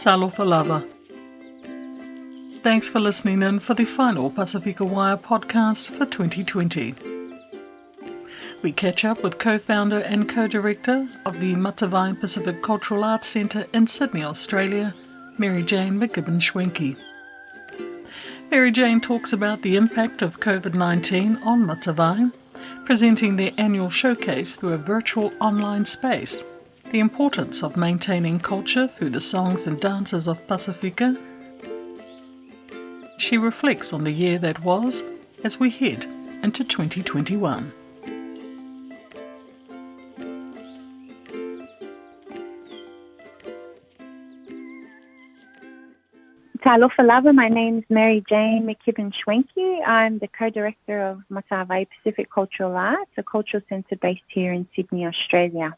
Talofa lava. Thanks for listening in for the final Pacifica Wire podcast for 2020. We catch up with co-founder and co-director of the Matavai Pacific Cultural Arts Centre in Sydney, Australia, Mary Jane McKibbon-Schwenke. Mary Jane talks about the impact of COVID-19 on Matavai, presenting their annual showcase through a virtual online space, the importance of maintaining culture through the songs and dances of Pacifica. She reflects on the year that was as we head into 2021. Talofa lava, my name's Mary Jane McKibbon-Schwenke. I'm the co-director of Matavai Pacific Cultural Arts, a cultural centre based here in Sydney, Australia.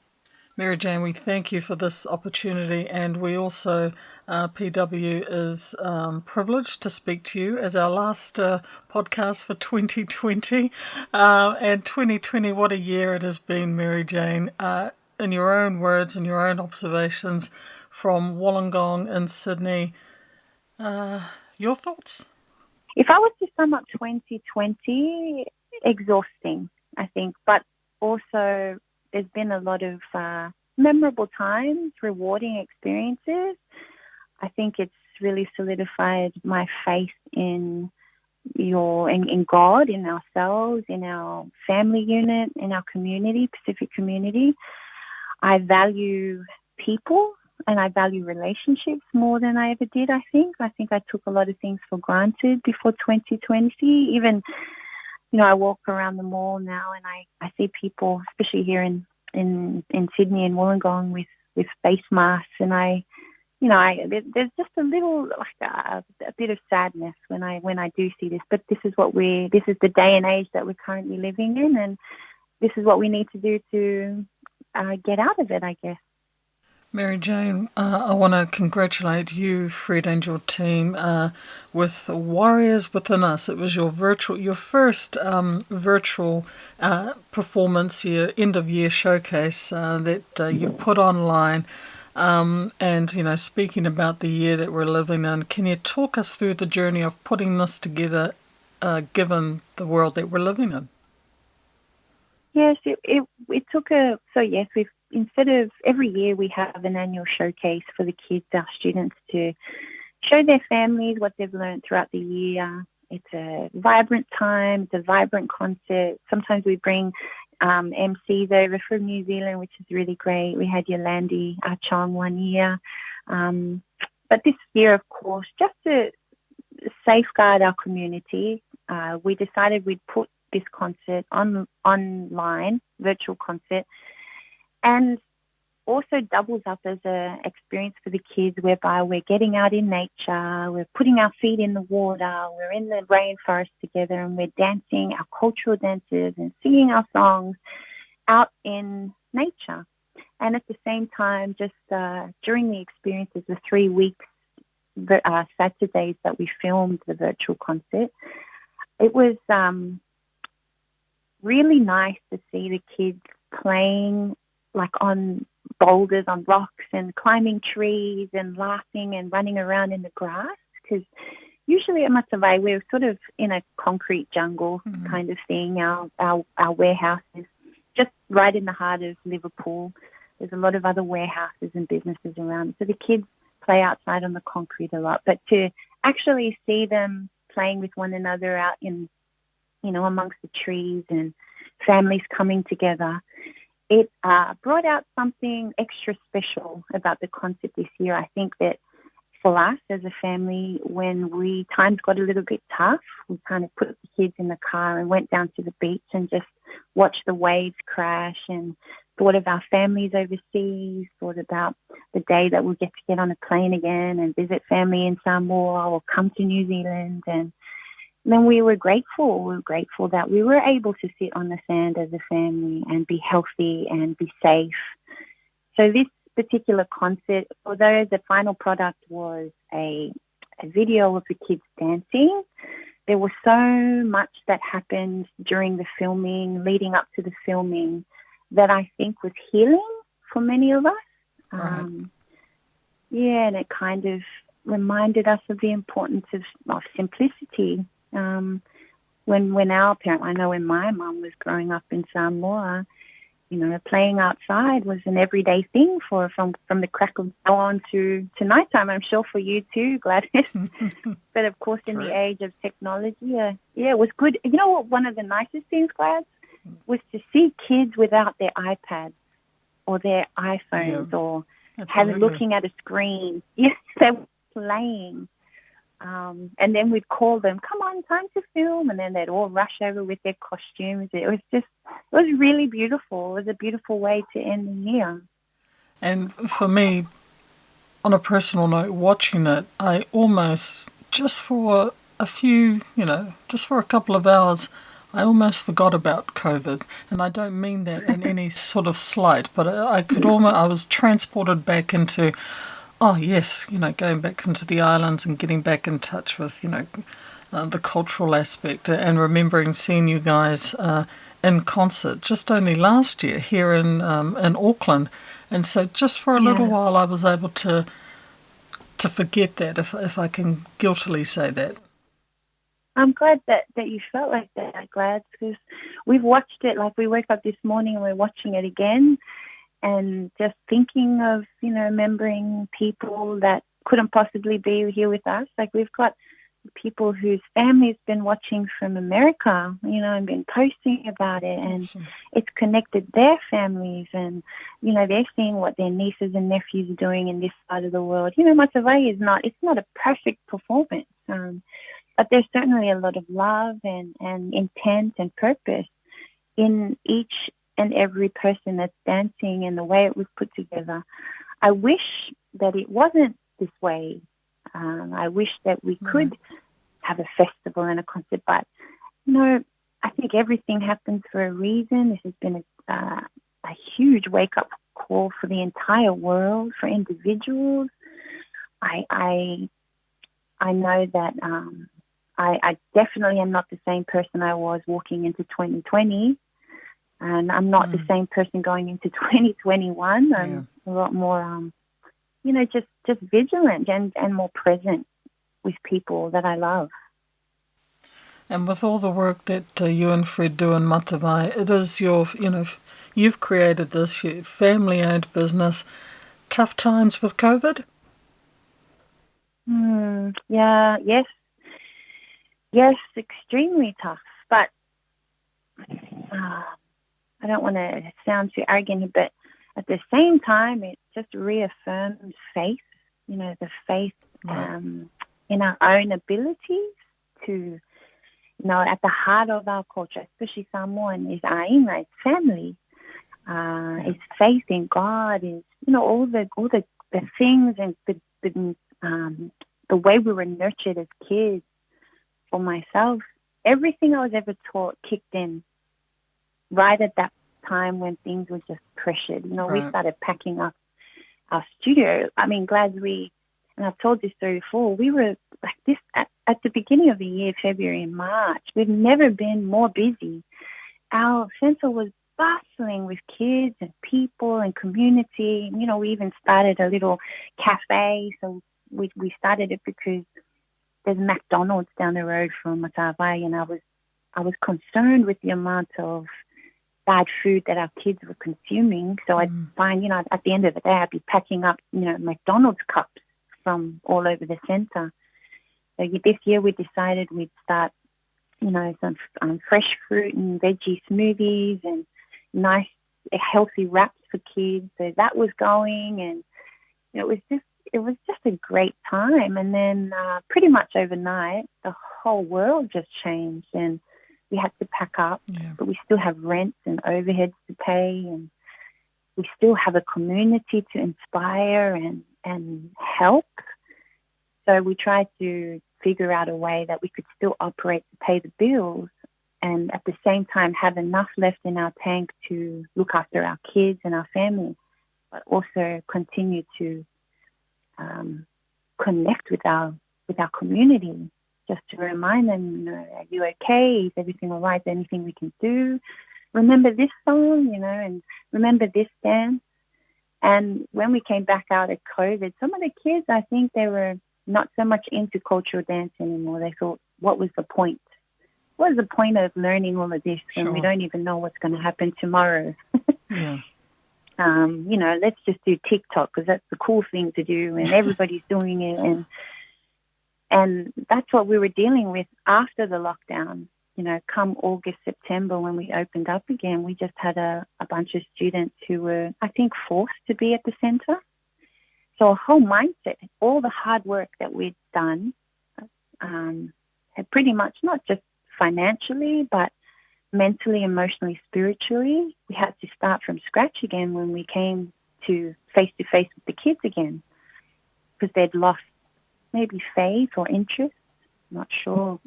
Mary Jane, we thank you for this opportunity, and we also, PW is privileged to speak to you as our last podcast for 2020. And 2020, what a year it has been, Mary Jane. In your own words and your own observations from Wollongong in Sydney, your thoughts? If I was to sum up 2020, exhausting, I think, but also there's been a lot of memorable times, rewarding experiences. I think it's really solidified my faith in God, in ourselves, in our family unit, in our community, Pacific community. I value people and I value relationships more than I ever did, I think. I think I took a lot of things for granted before 2020. Even, I walk around the mall now and I see people, especially here in Sydney and Wollongong with face masks, and there's just a little, a bit of sadness when I do see this. But this is the day and age that we're currently living in, and this is what we need to do to get out of it, I guess. Mary Jane, I want to congratulate you, Fred, and your team with Warriors Within Us. It was your first virtual performance, your end-of-year showcase that you put online. And, speaking about the year that we're living in, can you talk us through the journey of putting this together, given the world that we're living in? Yes, it took instead of every year we have an annual showcase for the kids, our students, to show their families what they've learned throughout the year. It's a vibrant time, it's a vibrant concert. Sometimes we bring MCs over from New Zealand, which is really great. We had Yolandi Chong one year. But this year, of course, just to safeguard our community, we decided we'd put this concert online, virtual concert, and also doubles up as an experience for the kids whereby we're getting out in nature, we're putting our feet in the water, we're in the rainforest together, and we're dancing our cultural dances and singing our songs out in nature. And at the same time, just during the experiences, the 3 weeks, Saturdays that we filmed the virtual concert, it was really nice to see the kids playing on boulders, on rocks, and climbing trees and laughing and running around in the grass, because usually at Matavai we're sort of in a concrete jungle kind of thing. Our warehouse is just right in the heart of Liverpool. There's a lot of other warehouses and businesses around, so the kids play outside on the concrete a lot. But to actually see them playing with one another out in, amongst the trees and families coming together, it brought out something extra special about the concert this year. I think that for us as a family, when times got a little bit tough, we kind of put the kids in the car and went down to the beach and just watched the waves crash and thought of our families overseas, thought about the day that we'll get to get on a plane again and visit family in Samoa or come to New Zealand. And then we were grateful. We were grateful that we were able to sit on the sand as a family and be healthy and be safe. So this particular concert, although the final product was a video of the kids dancing, there was so much that happened during the filming, leading up to the filming, that I think was healing for many of us. Right. and it kind of reminded us of the importance of simplicity. When our parent, I know when my mum was growing up in Samoa, playing outside was an everyday thing from the crack of dawn to nighttime. I'm sure for you too, Gladys. But of course, in the age of technology, it was good. You know what? One of the nicest things, Gladys, was to see kids without their iPads or their iPhones or looking at a screen. Yes, they were playing. And then we'd call them, come on, time to film. And then they'd all rush over with their costumes. It was really beautiful. It was a beautiful way to end the year. And for me, on a personal note, watching it, I almost, just for a few, just for a couple of hours, I almost forgot about COVID. And I don't mean that in any sort of slight, but I was transported back into, oh yes, going back into the islands and getting back in touch with, the cultural aspect, and remembering seeing you guys in concert just only last year here in Auckland. And so just for a little while I was able to forget that, if I can guiltily say that. I'm glad that you felt like that, Glad, because we've watched it. Like, we woke up this morning and we're watching it again, and just thinking of, remembering people that couldn't possibly be here with us. Like, we've got people whose families been watching from America, and been posting about it, and it's connected their families, and, they're seeing what their nieces and nephews are doing in this side of the world. Matavai it's not a perfect performance, but there's certainly a lot of love and intent and purpose in each and every person that's dancing and the way it was put together. I wish that it wasn't this way. I wish that we could have a festival and a concert, but, I think everything happens for a reason. This has been a huge wake-up call for the entire world, for individuals. I know that I definitely am not the same person I was walking into 2020. And I'm not the same person going into 2021. I'm a lot more, just vigilant and more present with people that I love. And with all the work that you and Fred do in Matavai, it is you've created this family-owned business. Tough times with COVID? Yes, extremely tough. But I don't want to sound too arrogant, but at the same time, it just reaffirms faith, the faith in our own abilities to, at the heart of our culture, especially Samoan, is aina, it's family. It's faith in God, is, all the things and the way we were nurtured as kids. For myself, everything I was ever taught kicked in right at that time when things were just pressured. We started packing up our studio. I mean, and I've told this story before, we were like this at the beginning of the year, February and March. We've never been more busy. Our centre was bustling with kids and people and community. We even started a little cafe. So we started it because there's McDonald's down the road from Matavai, and I was concerned with the amount of bad food that our kids were consuming. So I'd find, at the end of the day, I'd be packing up, McDonald's cups from all over the centre. So this year we decided we'd start, some fresh fruit and veggie smoothies and nice, healthy wraps for kids. So that was going, and it was just a great time. And then pretty much overnight, the whole world just changed, and we had to pack up, but we still have rents and overheads to pay, and we still have a community to inspire and help. So we tried to figure out a way that we could still operate to pay the bills, and at the same time have enough left in our tank to look after our kids and our family, but also continue to connect with our community, just to remind them, are you okay? Is everything all right? Is there anything we can do? Remember this song, and remember this dance. And when we came back out of COVID, some of the kids, I think they were not so much into cultural dance anymore. They thought, what was the point? What is the point of learning all of this when we don't even know what's going to happen tomorrow? Yeah. Let's just do TikTok because that's the cool thing to do and everybody's doing it. And that's what we were dealing with after the lockdown. Come August, September, when we opened up again, we just had a bunch of students who were, I think, forced to be at the centre. So our whole mindset, all the hard work that we'd done, had pretty much not just financially, but mentally, emotionally, spiritually, we had to start from scratch again when we came to face-to-face with the kids again because they'd lost maybe faith or interest, not sure.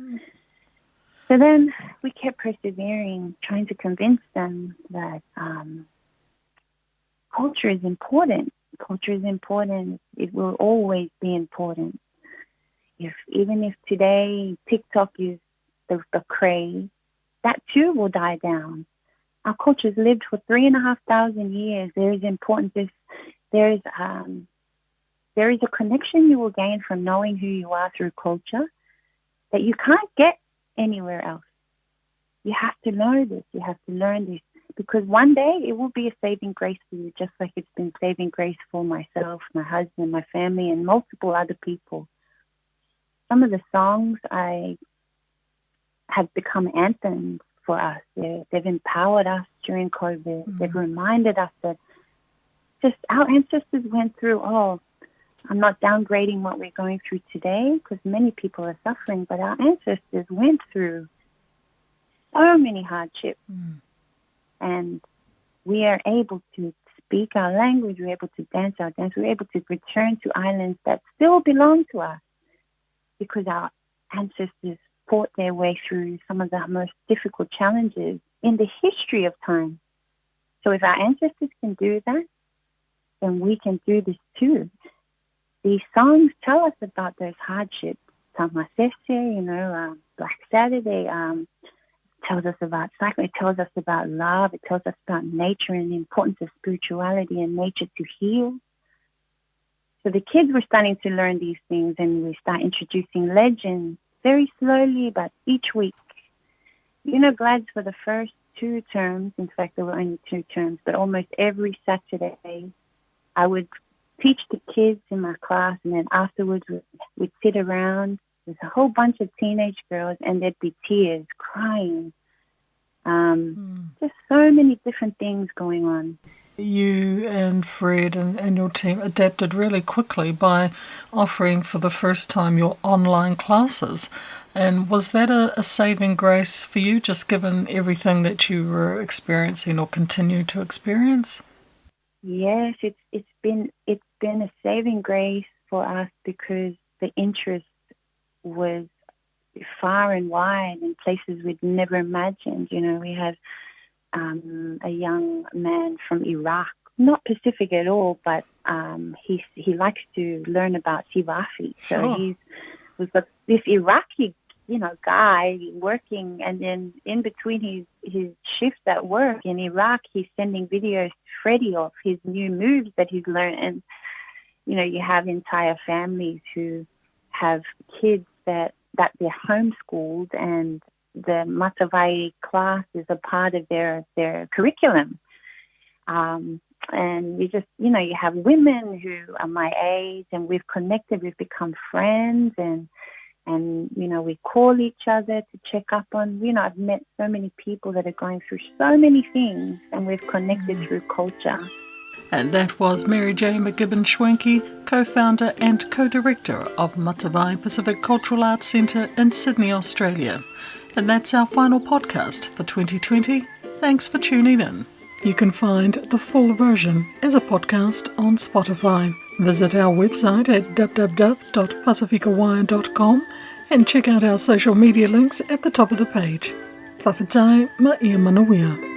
So then we kept persevering, trying to convince them that culture is important. Culture is important. It will always be important. Even if today TikTok is the craze, that too will die down. Our culture's lived for 3,500 years. There is importance. There is a connection you will gain from knowing who you are through culture that you can't get anywhere else. You have to know this. You have to learn this because one day it will be a saving grace for you, just like it's been saving grace for myself, my husband, my family, and multiple other people. Some of the songs have become anthems for us. They've empowered us during COVID. Mm-hmm. They've reminded us that just our ancestors went through I'm not downgrading what we're going through today because many people are suffering, but our ancestors went through so many hardships. And we are able to speak our language, we're able to dance our dance, we're able to return to islands that still belong to us because our ancestors fought their way through some of the most difficult challenges in the history of time. So if our ancestors can do that, then we can do this too. These songs tell us about those hardships. Tamasese, Black Saturday, tells us about cycle. It tells us about love. It tells us about nature and the importance of spirituality and nature to heal. So the kids were starting to learn these things, and we start introducing legends very slowly, but each week. Glads for the first 2 terms, in fact, there were only 2 terms, but almost every Saturday, I would teach the kids in my class, and then afterwards we'd sit around. There's a whole bunch of teenage girls, and there'd be tears, crying. Just so many different things going on. You and Fred and your team adapted really quickly by offering for the first time your online classes. And was that a saving grace for you, just given everything that you were experiencing or continue to experience? Yes, it's been a saving grace for us because the interest was far and wide in places we'd never imagined. We have a young man from Iraq, not Pacific at all, but he likes to learn about Sivafi. So we've got this Iraqi, guy working, and then in between his shifts at work in Iraq, he's sending videos to Freddie of his new moves that he's learned. And, you have entire families who have kids that they're homeschooled, and the Matavai class is a part of their curriculum. And you just, you have women who are my age, and we've connected, we've become friends, and we call each other to check up on, I've met so many people that are going through so many things, and we've connected through culture. And that was Mary J. McKibbon-Schwenke, co-founder and co-director of Matavai Pacific Cultural Arts Centre in Sydney, Australia. And that's our final podcast for 2020. Thanks for tuning in. You can find the full version as a podcast on Spotify. Visit our website at www.pacificawire.com and check out our social media links at the top of the page. Whawhetai, ma ia manawea.